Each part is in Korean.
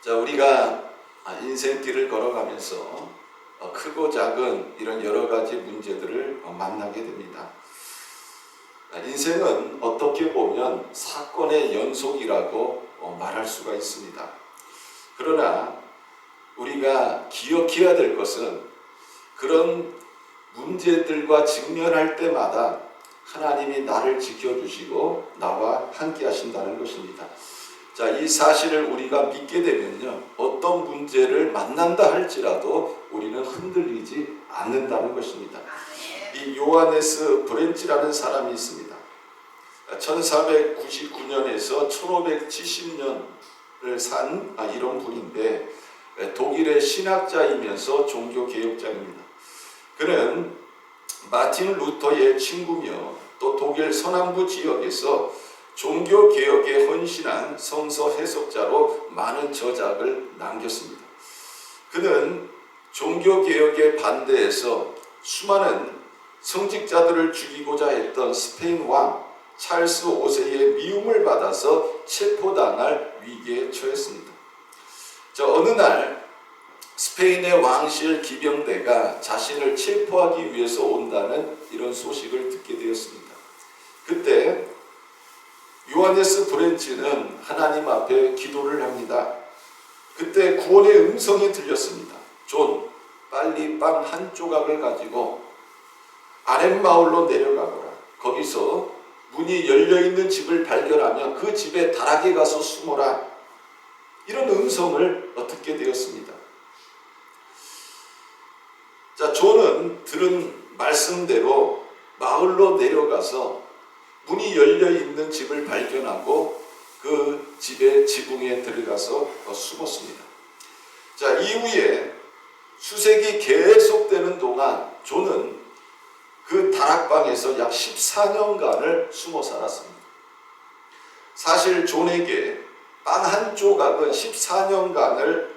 자, 우리가 인생길을 걸어가면서 크고 작은 이런 여러 가지 문제들을 만나게 됩니다. 인생은 어떻게 보면 사건의 연속이라고 말할 수가 있습니다. 그러나 우리가 기억해야 될 것은 그런 문제들과 직면할 때마다 하나님이 나를 지켜주시고 나와 함께 하신다는 것입니다. 자, 이 사실을 우리가 믿게 되면요, 어떤 문제를 만난다 할지라도 우리는 흔들리지 않는다는 것입니다. 이 요하네스 브렌치라는 사람이 있습니다. 1499년에서 1570년을 산 이런 분인데 독일의 신학자이면서 종교개혁자입니다. 그는 마틴 루터의 친구며 또 독일 서남부 지역에서 종교개혁에 헌신한 성서 해석자로 많은 저작을 남겼습니다. 그는 종교개혁에 반대해서 수많은 성직자들을 죽이고자 했던 스페인 왕 찰스 5세의 미움을 받아서 체포당할 위기에 처했습니다. 어느 날 스페인의 왕실 기병대가 자신을 체포하기 위해서 온다는 이런 소식을 듣게 되었습니다. 그때 요하네스 브렌치는 하나님 앞에 기도를 합니다. 그때 구원의 음성이 들렸습니다. 존, 빨리 빵 한 조각을 가지고 아랫마을로 내려가거라. 거기서 문이 열려있는 집을 발견하면 그 집에 다락에 가서 숨어라. 이런 음성을 듣게 되었습니다. 자, 존은 들은 말씀대로 마을로 내려가서 문이 열려있는 집을 발견하고 그 집의 지붕에 들어가서 숨었습니다. 자, 이후에 수색이 계속되는 동안 존은 그 다락방에서 약 14년간을 숨어 살았습니다. 사실 존에게 빵 한 조각은 14년간을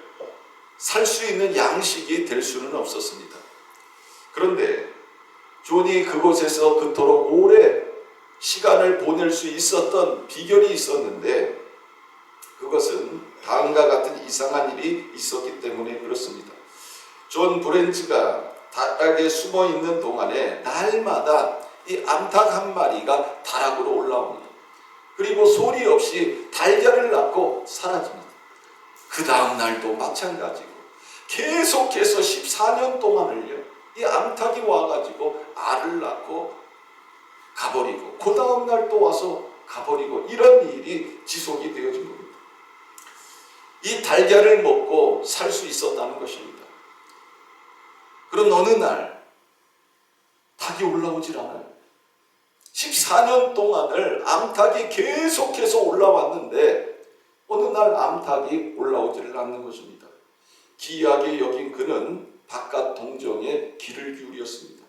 살 수 있는 양식이 될 수는 없었습니다. 그런데 존이 그곳에서 그토록 오래 시간을 보낼 수 있었던 비결이 있었는데 그것은 다음과 같은 이상한 일이 있었기 때문에 그렇습니다. 존 브렌치가 다락에 숨어 있는 동안에 날마다 이 암탉 한 마리가 다락으로 올라옵니다. 그리고 소리 없이 달걀을 낳고 사라집니다. 그 다음 날도 마찬가지고 계속해서 14년 동안을요, 이 암탉이 와가지고 알을 낳고 가버리고 그 다음 날 또 와서 가버리고 이런 일이 지속이 되어진 겁니다. 이 달걀을 먹고 살 수 있었다는 것입니다. 그런 어느 날 닭이 올라오질 않아요. 14년 동안을 암탉이 계속해서 올라왔는데 어느 날 암탉이 올라오지를 않는 것입니다. 기이하게 여긴 그는 바깥 동정에 귀를 기울였습니다.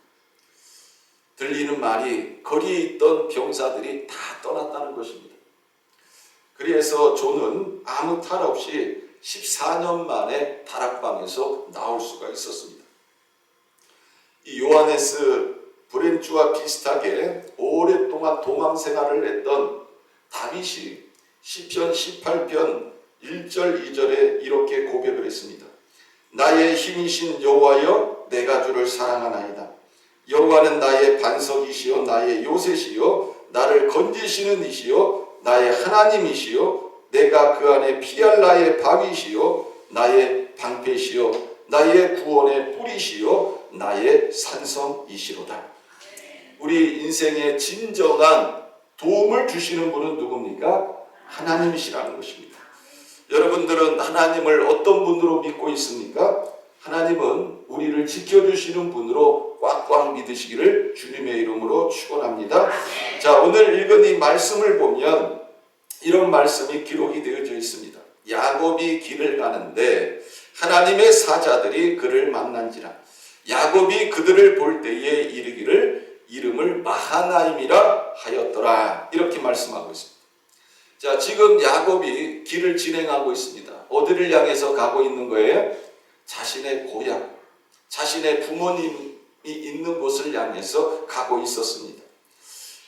들리는 말이 거리에 있던 병사들이 다 떠났다는 것입니다. 그래서 존은 아무 탈 없이 14년 만에 다락방에서 나올 수가 있었습니다. 이 요하네스 브렌치와 비슷하게 오랫동안 도망 생활을 했던 다윗이 시편 18편 1절 2절에 이렇게 고백을 했습니다. 나의 힘이신 여호와여, 내가 주를 사랑하나이다. 여호와는 나의 반석이시요 나의 요새시요 나를 건지시는 이시요 나의 하나님이시요 내가 그 안에 피할 나의 바위시요 나의 방패시요 나의 구원의 뿌리시요 나의 산성이시로다. 우리 인생의 진정한 도움을 주시는 분은 누굽니까? 하나님이시라는 것입니다. 여러분들은 하나님을 어떤 분으로 믿고 있습니까? 하나님은 우리를 지켜주시는 분으로 꽉꽉 믿으시기를 주님의 이름으로 축원합니다. 자, 오늘 읽은 이 말씀을 보면 이런 말씀이 기록이 되어져 있습니다. 야곱이 길을 가는데 하나님의 사자들이 그를 만난지라. 야곱이 그들을 볼 때에 이르기를 이름을 마하나임이라 하였더라. 이렇게 말씀하고 있습니다. 자, 지금 야곱이 길을 진행하고 있습니다. 어디를 향해서 가고 있는 거예요? 자신의 고향, 자신의 부모님이 있는 곳을 향해서 가고 있었습니다.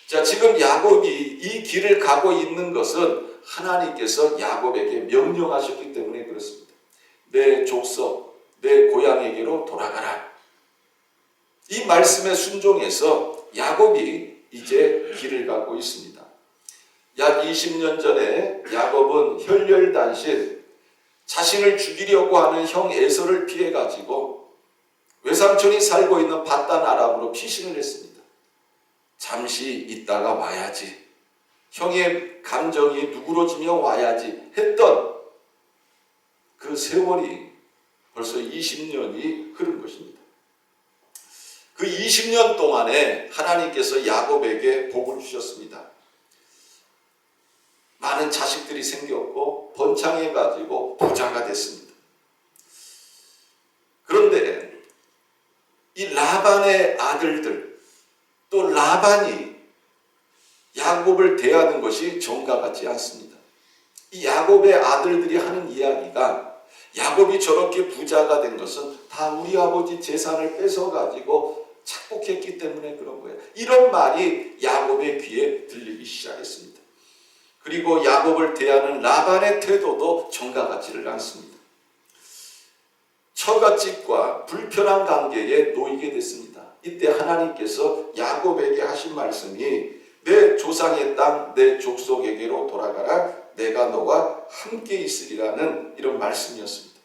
자, 지금 야곱이 이 길을 가고 있는 것은 하나님께서 야곱에게 명령하셨기 때문에 그렇습니다. 그렇습니다. 내 족속, 내 고향에게로 돌아가라. 이 말씀에 순종해서 야곱이 이제 길을 가고 있습니다. 약 20년 전에 야곱은 혈혈단신 자신을 죽이려고 하는 형 에서를 피해가지고 외삼촌이 살고 있는 밧단 아람으로 피신을 했습니다. 잠시 있다가 와야지. 형의 감정이 누그러지며 와야지 했던 그 세월이 벌써 20년이 흐른 것입니다. 그 20년 동안에 하나님께서 야곱에게 복을 주셨습니다. 많은 자식들이 생겼고 번창해가지고 부자가 됐습니다. 그런데 이 라반의 아들들, 또 라반이 야곱을 대하는 것이 정과 같지 않습니다. 이 야곱의 아들들이 하는 이야기가 야곱이 저렇게 부자가 된 것은 다 우리 아버지 재산을 뺏어가지고 착복했기 때문에 그런 거예요. 이런 말이 야곱의 귀에 들리기 시작했습니다. 그리고 야곱을 대하는 라반의 태도도 정과 같지를 않습니다. 처갓집과 불편한 관계에 놓이게 됐습니다. 이때 하나님께서 야곱에게 하신 말씀이 내 조상의 땅, 내 족속에게로 돌아가라. 내가 너와 함께 있으리라는 이런 말씀이었습니다.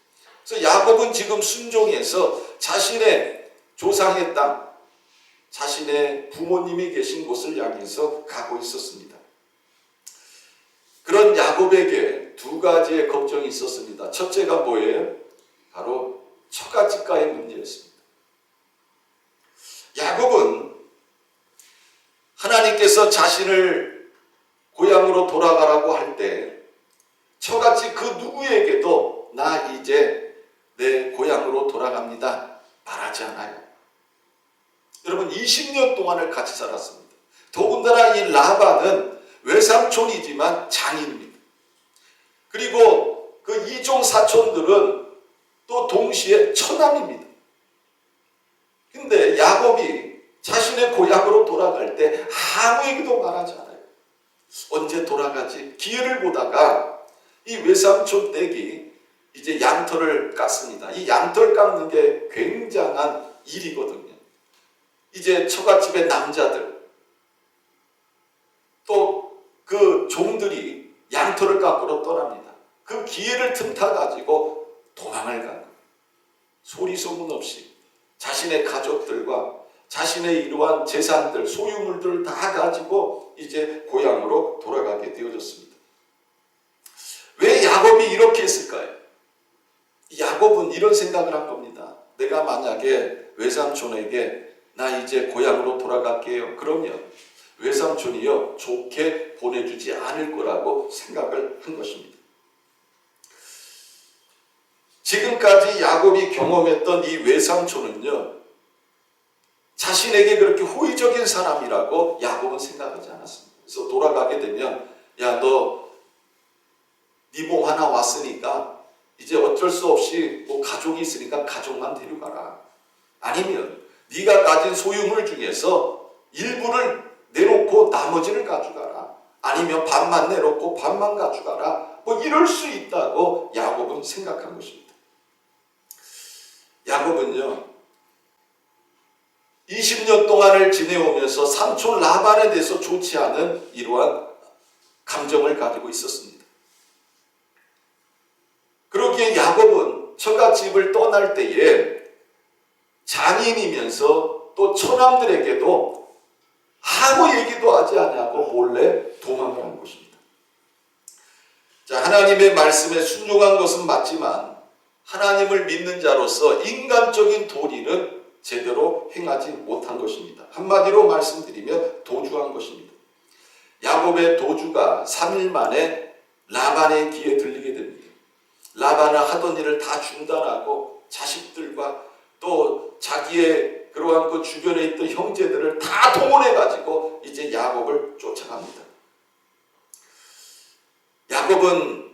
그래서 야곱은 지금 순종해서 자신의 조상의 땅, 자신의 부모님이 계신 곳을 향해서 가고 있었습니다. 그런 야곱에게 두 가지의 걱정이 있었습니다. 첫째가 뭐예요? 바로 처갓집과의 문제였습니다. 야곱은 하나님께서 자신을 고향으로 돌아가라고 할 때 처갓집 그 누구에게도 나 이제 내 고향으로 돌아갑니다 말하지 않아요. 여러분 20년 동안을 같이 살았습니다. 더군다나 이 라반은 외삼촌이지만 장인입니다. 그리고 그 이종 사촌들은 또 동시에 처남입니다. 근데 야곱이 자신의 고향으로 돌아갈 때 아무에게도 말하지 않아요. 언제 돌아가지? 기회를 보다가 이 외삼촌 댁이 이제 양털을 깠습니다. 이 양털 깎는 게 굉장한 일이거든요. 이제 처갓집의 남자들 또 그 종들이 양털을 깎으러 떠납니다. 그 기회를 틈타 가지고 도망을 간 거예요. 소리 소문 없이 자신의 가족들과 자신의 이러한 재산들, 소유물들을 다 가지고 이제 고향으로 돌아가게 되어졌습니다. 왜 야곱이 이렇게 했을까요? 야곱은 이런 생각을 한 겁니다. 내가 만약에 외삼촌에게 나 이제 고향으로 돌아갈게요. 그러면 외삼촌이요 좋게 보내주지 않을 거라고 생각을 한 것입니다. 지금까지 야곱이 경험했던 이 외삼촌은요 자신에게 그렇게 호의적인 사람이라고 야곱은 생각하지 않았습니다. 그래서 돌아가게 되면 야 너 네 몸 하나 왔으니까 이제 어쩔 수 없이 뭐 가족이 있으니까 가족만 데려가라. 아니면 네가 가진 소유물 중에서 일부를 내놓고 나머지를 가져가라. 아니면 반만 내놓고 반만 가져가라. 뭐 이럴 수 있다고 야곱은 생각한 것입니다. 야곱은요 20년 동안을 지내오면서 삼촌 라반에 대해서 좋지 않은 이러한 감정을 가지고 있었습니다. 그러기에 야곱은 처갓집을 떠날 때에 장인이면서 또 처남들에게도 아무 얘기도 하지 않냐고 몰래 도망을 한 것입니다. 자, 하나님의 말씀에 순종한 것은 맞지만 하나님을 믿는 자로서 인간적인 도리는 제대로 행하지 못한 것입니다. 한마디로 말씀드리면 도주한 것입니다. 야곱의 도주가 3일 만에 라반의 귀에 들리게 됩니다. 라반은 하던 일을 다 중단하고 자식들과 또 자기의 그러한 그 주변에 있던 형제들을 다 동원해가지고 이제 야곱을 쫓아갑니다. 야곱은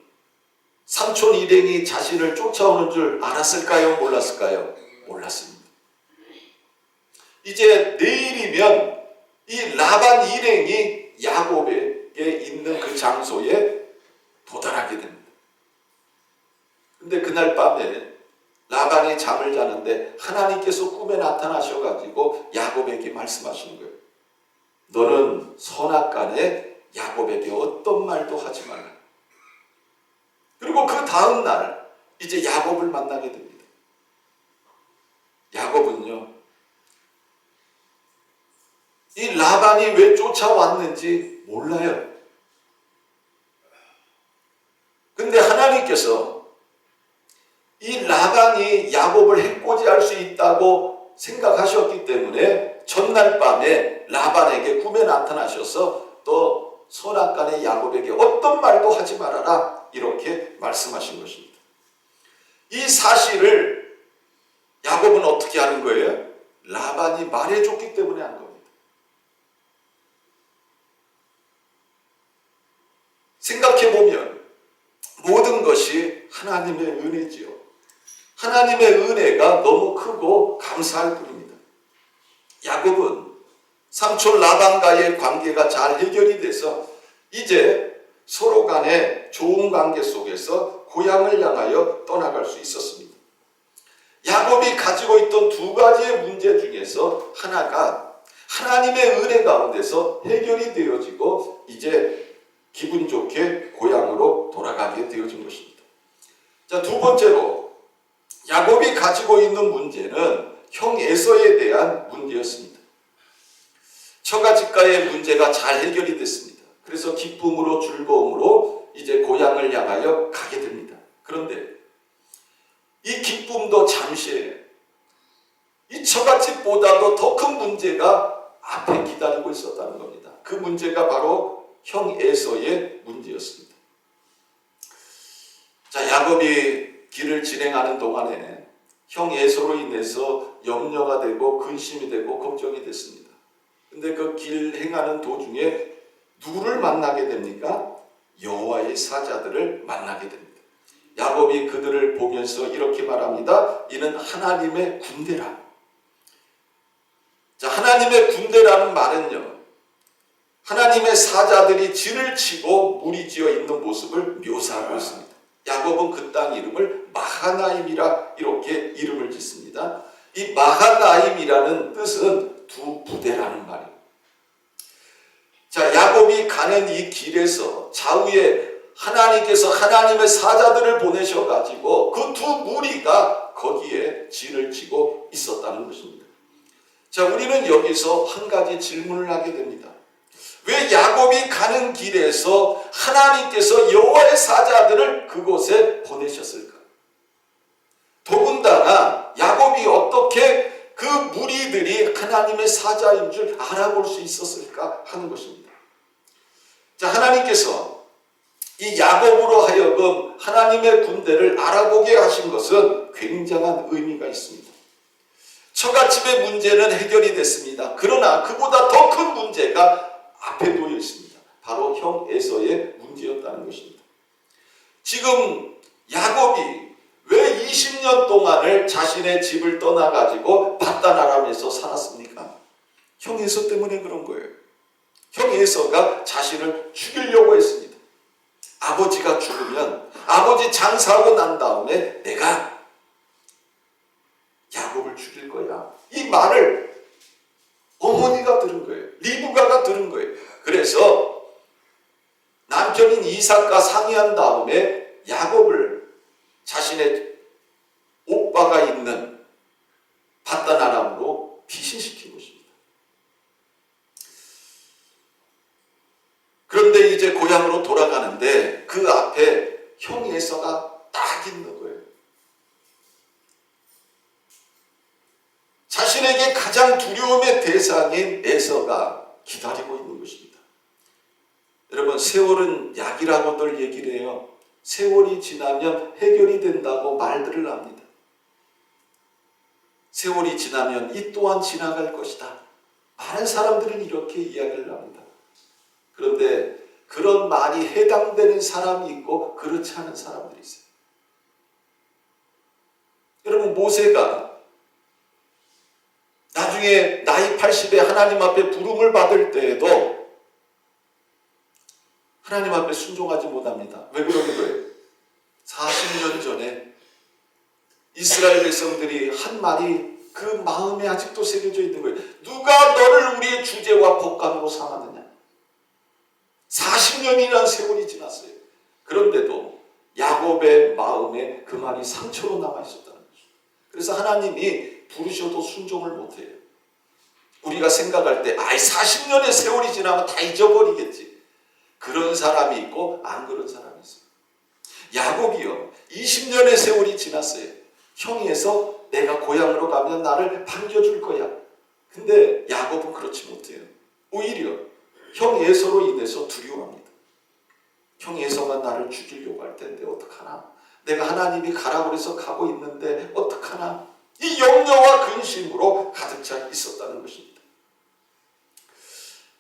삼촌 일행이 자신을 쫓아오는 줄 알았을까요? 몰랐을까요? 몰랐습니다. 이제 내일이면 이 라반 일행이 야곱에게 있는 그 장소에 도달하게 됩니다. 근데 그날 밤에 라반이 잠을 자는데 하나님께서 꿈에 나타나셔가지고 야곱에게 말씀하시는 거예요. 너는 선악간에 야곱에게 어떤 말도 하지 말라. 그리고 그 다음 날 이제 야곱을 만나게 됩니다. 야곱은요, 이 라반이 왜 쫓아왔는지 몰라요. 근데 하나님께서 이 라반이 야곱을 해코지할 수 있다고 생각하셨기 때문에 전날 밤에 라반에게 꿈에 나타나셔서 또 선악간의 야곱에게 어떤 말도 하지 말아라 이렇게 말씀하신 것입니다. 이 사실을 야곱은 어떻게 하는 거예요? 라반이 말해줬기 때문에 한 겁니다. 생각해보면 모든 것이 하나님의 은혜지요. 하나님의 은혜가 너무 크고 감사할 뿐입니다. 야곱은 삼촌 라반과의 관계가 잘 해결이 돼서 이제 서로 간의 좋은 관계 속에서 고향을 향하여 떠나갈 수 있었습니다. 야곱이 가지고 있던 두 가지의 문제 중에서 하나가 하나님의 은혜 가운데서 해결이 되어지고 이제 기분 좋게 고향으로 돌아가게 되어진 것입니다. 자, 두 번째로 야곱이 가지고 있는 문제는 형 에서에 대한 문제였습니다. 처가집과의 문제가 잘 해결이 됐습니다. 그래서 기쁨으로 즐거움으로 이제 고향을 향하여 가게 됩니다. 그런데 이 기쁨도 잠시예요. 이 처갓집보다도 더 큰 문제가 앞에 기다리고 있었다는 겁니다. 그 문제가 바로 형 에서의 문제였습니다. 자, 야곱이 길을 진행하는 동안에 형 에서로 인해서 염려가 되고 근심이 되고 걱정이 됐습니다. 근데 그 길 행하는 도중에 누구를 만나게 됩니까? 여호와의 사자들을 만나게 됩니다. 야곱이 그들을 보면서 이렇게 말합니다. 이는 하나님의 군대라. 자, 하나님의 군대라는 말은요, 하나님의 사자들이 진을 치고 무리지어 있는 모습을 묘사하고 있습니다. 야곱은 그 땅 이름을 마하나임이라 이렇게 이름을 짓습니다. 이 마하나임이라는 뜻은 두 부대라는 말이에요. 자, 야곱이 가는 이 길에서 좌우에 하나님께서 하나님의 사자들을 보내셔가지고 그 두 무리가 거기에 진을 치고 있었다는 것입니다. 자, 우리는 여기서 한 가지 질문을 하게 됩니다. 왜 야곱이 가는 길에서 하나님께서 여호와의 사자들을 그곳에 보내셨을까? 더군다나 야곱이 어떻게 그 무리들이 하나님의 사자인 줄 알아볼 수 있었을까 하는 것입니다. 자, 하나님께서 이 야곱으로 하여금 하나님의 군대를 알아보게 하신 것은 굉장한 의미가 있습니다. 처갓집의 문제는 해결이 됐습니다. 그러나 그보다 더 큰 문제가 앞에 놓여 있습니다. 바로 형 에서의 문제였다는 것입니다. 지금 야곱이 왜 20년 동안을 자신의 집을 떠나가지고 밧단 아람에서 살았습니까? 형 에서 때문에 그런 거예요. 형 에서가 자신을 죽이려고 했습니다. 아버지가 죽으면 아버지 장사하고 난 다음에 내가 야곱을 죽일 거야. 이 말을 어머니가 들은 거예요. 리브가가 들은 거예요. 그래서 남편인 이삭과 상의한 다음에 야곱을 자신의 오빠가 있는 밧단 아람으로 피신시킨 것입니다. 그런데 이제 고향으로 돌아가는데 그 앞에 형 에서가 딱 있는 거예요. 자신에게 가장 두려움의 대상인 에서가 기다리고 있는 것입니다. 여러분, 세월은 약이라고들 얘기를 해요. 세월이 지나면 해결이 된다고 말들을 합니다. 세월이 지나면 이 또한 지나갈 것이다. 많은 사람들은 이렇게 이야기를 합니다. 그런데 그런 말이 해당되는 사람이 있고 그렇지 않은 사람들이 있어요. 여러분, 모세가 나중에 나이 80에 하나님 앞에 부름을 받을 때에도 하나님 앞에 순종하지 못합니다. 왜 그러는 거예요? 40년 전에 이스라엘 백성들이 한 말이 그 마음에 아직도 새겨져 있는 거예요. 누가 너를 우리의 주제와 법관으로 삼았느냐? 40년이라는 세월이 지났어요. 그런데도 야곱의 마음에 그 말이 상처로 남아있었다는 거죠. 그래서 하나님이 부르셔도 순종을 못해요. 우리가 생각할 때 40년의 세월이 지나면 다 잊어버리겠지. 그런 사람이 있고 안 그런 사람이 있어요. 야곱이요, 20년의 세월이 지났어요. 형이에서 내가 고향으로 가면 나를 반겨줄 거야. 근데 야곱은 그렇지 못해요. 오히려 형 에서로 인해서 두려워합니다. 형 에서가 나를 죽이려고 할 텐데 어떡하나? 내가 하나님이 가라고 해서 가고 있는데 어떡하나? 이 염려와 근심으로 가득 차 있었다는 것입니다.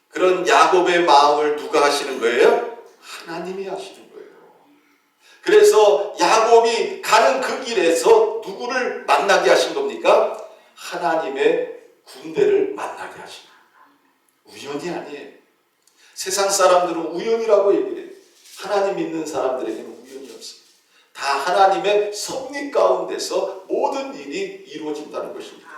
그런 야곱의 마음을 누가 하시는 거예요? 하나님이 하시는 거예요. 그래서 야곱이 가는 그 길에서 누구를 만나게 하신 겁니까? 하나님의 군대를 만나게 하신 거예요. 우연이 아니에요. 세상 사람들은 우연이라고 얘기해요. 하나님 믿는 사람들에게는 우연이 없어요. 다 하나님의 섭리 가운데서 모든 일이 이루어진다는 것입니다.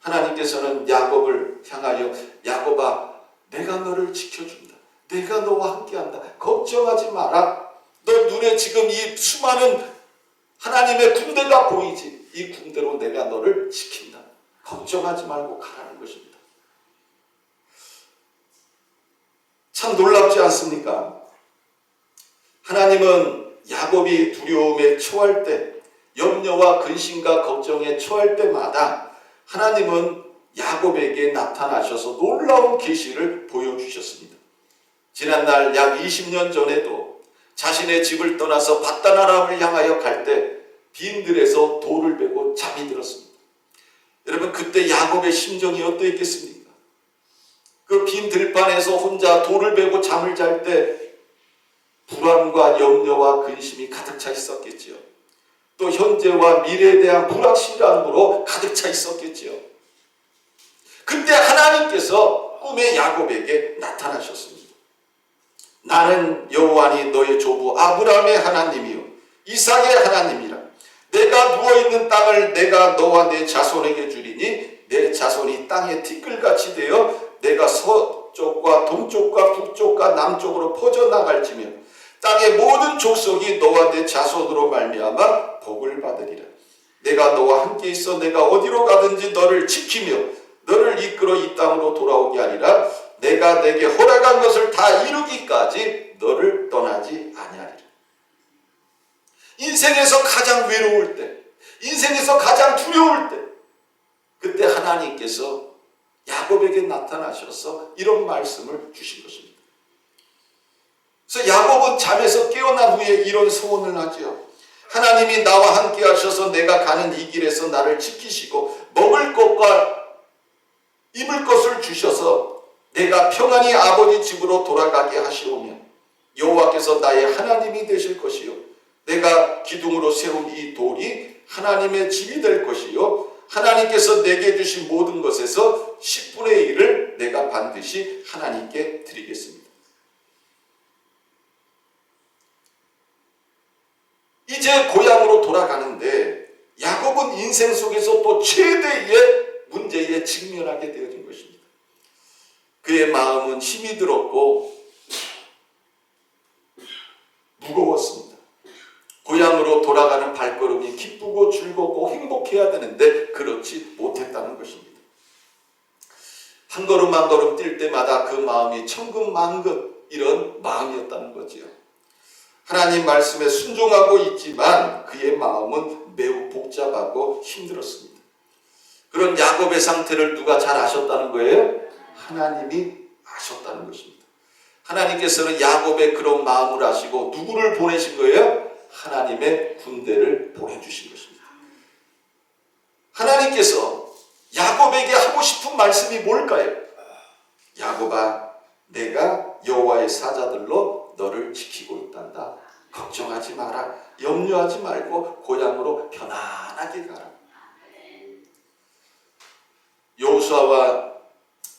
하나님께서는 야곱을 향하여 야곱아, 내가 너를 지켜준다. 내가 너와 함께한다. 걱정하지 마라. 너 눈에 지금 이 수많은 하나님의 군대가 보이지? 이 군대로 내가 너를 지킨다. 걱정하지 말고 가라는 것입니다. 참 놀랍지 않습니까? 하나님은 야곱이 두려움에 처할 때, 염려와 근심과 걱정에 처할 때마다 하나님은 야곱에게 나타나셔서 놀라운 계시를 보여주셨습니다. 지난날 약 20년 전에도 자신의 집을 떠나서 밧단 아람을 향하여 갈 때 빈들에서 돌을 베고 잠이 들었습니다. 여러분, 그때 야곱의 심정이 어떠했겠습니까? 그 빈 들판에서 혼자 돌을 베고 잠을 잘 때 불안과 염려와 근심이 가득 차 있었겠지요. 또 현재와 미래에 대한 불확실함으로 가득 차 있었겠지요. 그때 하나님께서 꿈에 야곱에게 나타나셨습니다. 나는 여호와니 너의 조부 아브라함의 하나님이요 이삭의 하나님이라. 내가 누워있는 땅을 내가 너와 내 자손에게 주리니 내 자손이 땅의 티끌같이 되어 내가 서쪽과 동쪽과 북쪽과 남쪽으로 퍼져나갈지며 땅의 모든 족속이 너와 내 자손으로 말미암아 복을 받으리라. 내가 너와 함께 있어 내가 어디로 가든지 너를 지키며 너를 이끌어 이 땅으로 돌아오게 하리라. 내가 내게 허락한 것을 다 이루기까지 너를 떠나지 아니하리라. 인생에서 가장 외로울 때, 인생에서 가장 두려울 때, 그때 하나님께서 야곱에게 나타나셔서 이런 말씀을 주신 것입니다. 그래서 야곱은 잠에서 깨어난 후에 이런 소원을 하지요. 하나님이 나와 함께 하셔서 내가 가는 이 길에서 나를 지키시고 먹을 것과 입을 것을 주셔서 내가 평안히 아버지 집으로 돌아가게 하시오며 여호와께서 나의 하나님이 되실 것이요 내가 기둥으로 세운 이 돌이 하나님의 집이 될 것이요 하나님께서 내게 주신 모든 것에서 10분의 1을 내가 반드시 하나님께 드리겠습니다. 이제 고향으로 돌아가는데 야곱은 인생 속에서 또 최대의 문제에 직면하게 되어진 것입니다. 그의 마음은 힘이 들었고 무거웠습니다. 고향으로 돌아가는 발걸음이 기쁘고 즐겁고 행복해야 되는데 그렇지 못했다는 것입니다. 한 걸음 한 걸음 뛸 때마다 그 마음이 천근만근 이런 마음이었다는 거지요. 하나님 말씀에 순종하고 있지만 그의 마음은 매우 복잡하고 힘들었습니다. 그런 야곱의 상태를 누가 잘 아셨다는 거예요? 하나님이 아셨다는 것입니다. 하나님께서는 야곱의 그런 마음을 아시고 누구를 보내신 거예요? 하나님의 군대를 보내주신 것입니다. 하나님께서 야곱에게 하고 싶은 말씀이 뭘까요? 야곱아, 내가 여호와의 사자들로 너를 지키고 있단다. 걱정하지 마라. 염려하지 말고 고향으로 편안하게 가라. 여호수아와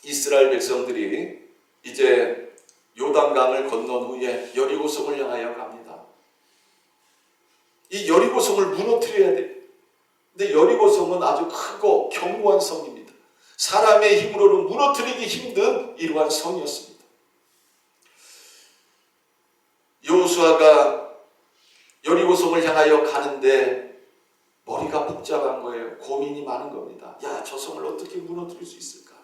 이스라엘 백성들이 이제 요단강을 건넌 후에 여리고성을 향하여 갑니다. 이 여리고성을 무너뜨려야 돼. 근데 여리고성은 아주 크고 견고한 성입니다. 사람의 힘으로는 무너뜨리기 힘든 이러한 성이었습니다. 여호수아가 여리고성을 향하여 가는데 머리가 복잡한 거예요. 고민이 많은 겁니다. 야, 저 성을 어떻게 무너뜨릴 수 있을까?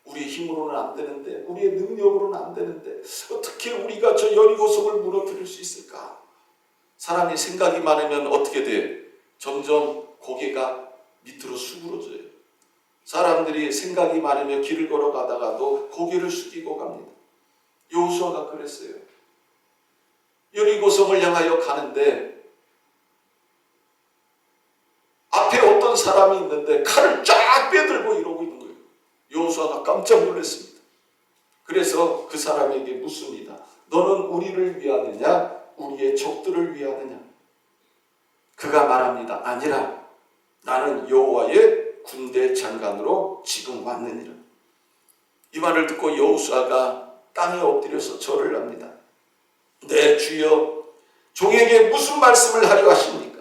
우리의 힘으로는 안 되는데, 우리의 능력으로는 안 되는데 어떻게 우리가 저 여리고성을 무너뜨릴 수 있을까? 사람이 생각이 많으면 어떻게 돼요? 점점 고개가 밑으로 수그러져요. 사람들이 생각이 많으면 길을 걸어가다가도 고개를 숙이고 갑니다. 여호수아가 그랬어요. 여리고성을 향하여 가는데 앞에 어떤 사람이 있는데 칼을 쫙 빼들고 이러고 있는 거예요. 여호수아가 깜짝 놀랐습니다. 그래서 그 사람에게 묻습니다. 너는 우리를 위하느냐? 우리의 적들을 위하느냐? 그가 말합니다. 아니라 나는 여호와의 군대 장관으로 지금 왔느니라. 이 말을 듣고 여호수아가 땅에 엎드려서 절을 합니다. 내 주여, 종에게 무슨 말씀을 하려 하십니까?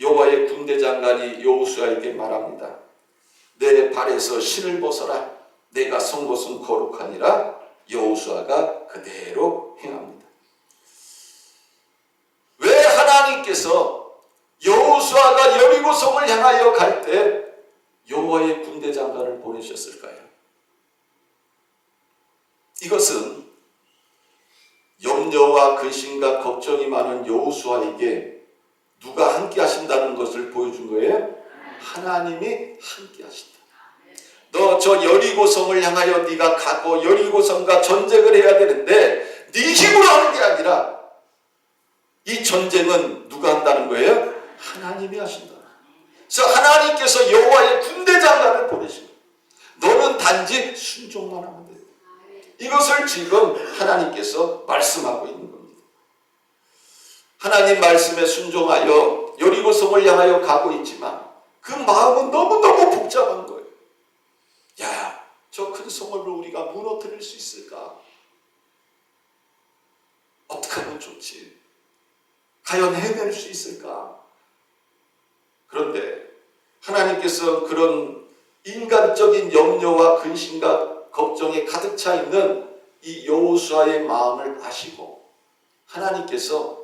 여호와의 군대 장관이 여호수아에게 말합니다. 내 발에서 신을 벗어라. 내가 선 곳은 거룩하니라. 여호수아가 그대로 행합니다. 왜 하나님께서 여호수아가 여리고성을 향하여 갈 때 여호와의 군대 장관을 보내셨을까요? 이것은 염려와 근심과 걱정이 많은 여호수아에게 누가 함께 하신다는 것을 보여준 거예요? 하나님이 함께 하신다. 너 저 여리고성을 향하여 네가 가고 여리고성과 전쟁을 해야 되는데 네 힘으로 하는 게 아니라 이 전쟁은 누가 한다는 거예요? 하나님이 하신다. 그래서 하나님께서 여호와의 군대 장관을 보내십니다. 너는 단지 순종만 하면 돼. 이것을 지금 하나님께서 말씀하고 있는 겁니다. 하나님 말씀에 순종하여 여리고성을 향하여 가고 있지만 그 마음은 너무너무 복잡한 거예요. 야, 저 큰 성을 우리가 무너뜨릴 수 있을까? 어떻게 하면 좋지? 과연 해낼 수 있을까? 그런데 하나님께서 그런 인간적인 염려와 근심과 걱정에 가득 차 있는 이 여호수아의 마음을 아시고 하나님께서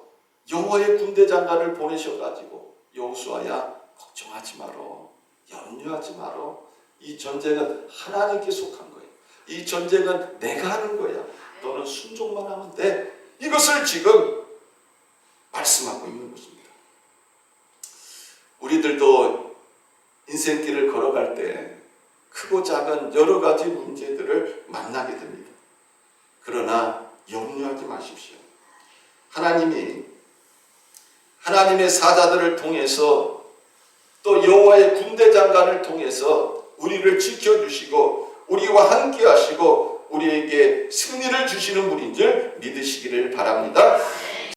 여호와의 군대 장관을 보내셔가지고 여호수아야, 걱정하지 마라, 염려하지 마라. 이 전쟁은 하나님께 속한 거예요. 이 전쟁은 내가 하는 거야. 너는 순종만 하면 돼. 이것을 지금 말씀하고 있는 것입니다. 우리들도 인생길을 걸어갈 때 크고 작은 여러 가지 문제들을 만나게 됩니다. 그러나 염려하지 마십시오. 하나님의 사자들을 통해서 또 여호와의 군대 장관을 통해서 우리를 지켜주시고 우리와 함께 하시고 우리에게 승리를 주시는 분인 줄 믿으시기를 바랍니다.